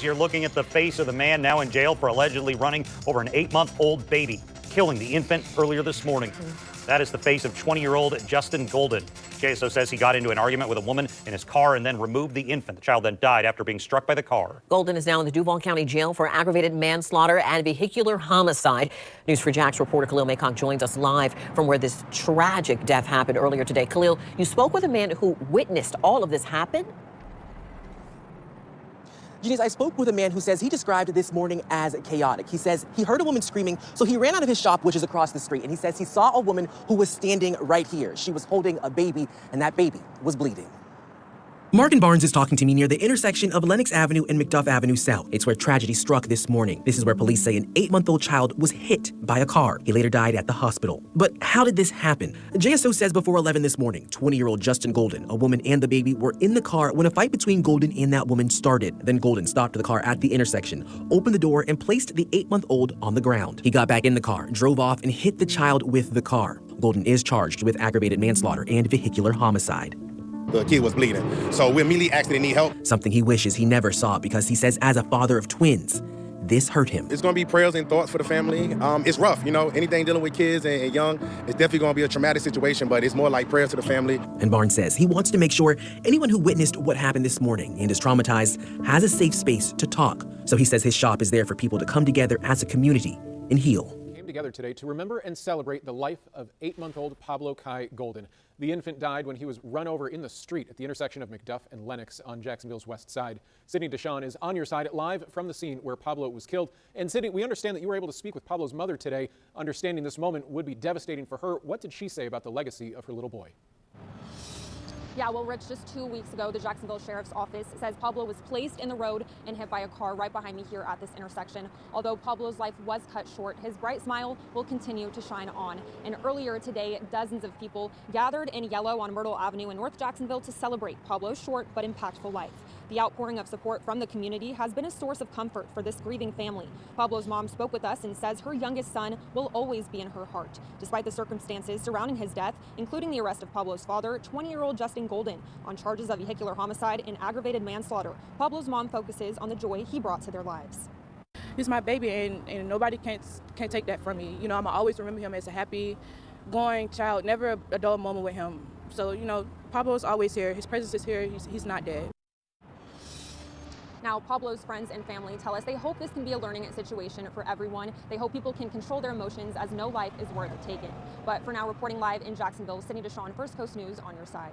You're looking at the face of the man now in jail for allegedly running over an 8-month-old baby, killing the infant earlier this morning. That is the face of 20-year-old Justin Golden. JSO says he got into an argument with a woman in his car and then removed the infant. The child then died after being struck by the car. Golden is now in the Duval County Jail for aggravated manslaughter and vehicular homicide. News4Jax reporter Khalil Maycock joins us live from where this tragic death happened earlier today. Khalil, you spoke with a man who witnessed all of this happen. Janice, I spoke with a man who says he described this morning as chaotic. He says he heard a woman screaming, so he ran out of his shop, which is across the street, and he says he saw a woman who was standing right here. She was holding a baby, and that baby was bleeding. Mark Barnes is talking to me near the intersection of Lenox Avenue and McDuff Avenue South. It's where tragedy struck this morning. This is where police say an 8-month-old child was hit by a car. He later died at the hospital. But how did this happen? JSO says before 11 this morning, 20-year-old Justin Golden, a woman and the baby were in the car when a fight between Golden and that woman started. Then Golden stopped the car at the intersection, opened the door, and placed the 8-month-old on the ground. He got back in the car, drove off, and hit the child with the car. Golden is charged with aggravated manslaughter and vehicular homicide. The kid was bleeding, so we immediately asked, did he need help? Something he wishes he never saw because he says as a father of twins, this hurt him. It's gonna be prayers and thoughts for the family. It's rough, you know, anything dealing with kids and young, it's definitely gonna be a traumatic situation, but it's more like prayers to the family. And Barnes says he wants to make sure anyone who witnessed what happened this morning and is traumatized has a safe space to talk. So he says his shop is there for people to come together as a community and heal. Together today to remember and celebrate the life of 8-month-old Pablo Kye Golden. The infant died when he was run over in the street at the intersection of McDuff and Lenox on Jacksonville's west side. Sydney Deshawn is on your side live from the scene where Pablo was killed. And Sydney, we understand that you were able to speak with Pablo's mother today, understanding this moment would be devastating for her. What did she say about the legacy of her little boy? Yeah, well, Rich, just 2 weeks ago, the Jacksonville Sheriff's Office says Pablo was placed in the road and hit by a car right behind me here at this intersection. Although Pablo's life was cut short, his bright smile will continue to shine on. And earlier today, dozens of people gathered in yellow on Myrtle Avenue in North Jacksonville to celebrate Pablo's short but impactful life. The outpouring of support from the community has been a source of comfort for this grieving family. Pablo's mom spoke with us and says her youngest son will always be in her heart. Despite the circumstances surrounding his death, including the arrest of Pablo's father, 20-year-old Justin Golden, on charges of vehicular homicide and aggravated manslaughter, Pablo's mom focuses on the joy he brought to their lives. He's my baby, and nobody can't take that from me. You know, I'm always remember him as a happy, going child, never a dull moment with him. So, you know, Pablo's always here. His presence is here. He's not dead. Now, Pablo's friends and family tell us they hope this can be a learning situation for everyone. They hope people can control their emotions as no life is worth taking. But for now, reporting live in Jacksonville, Sydney Deshawn, First Coast News, on your side.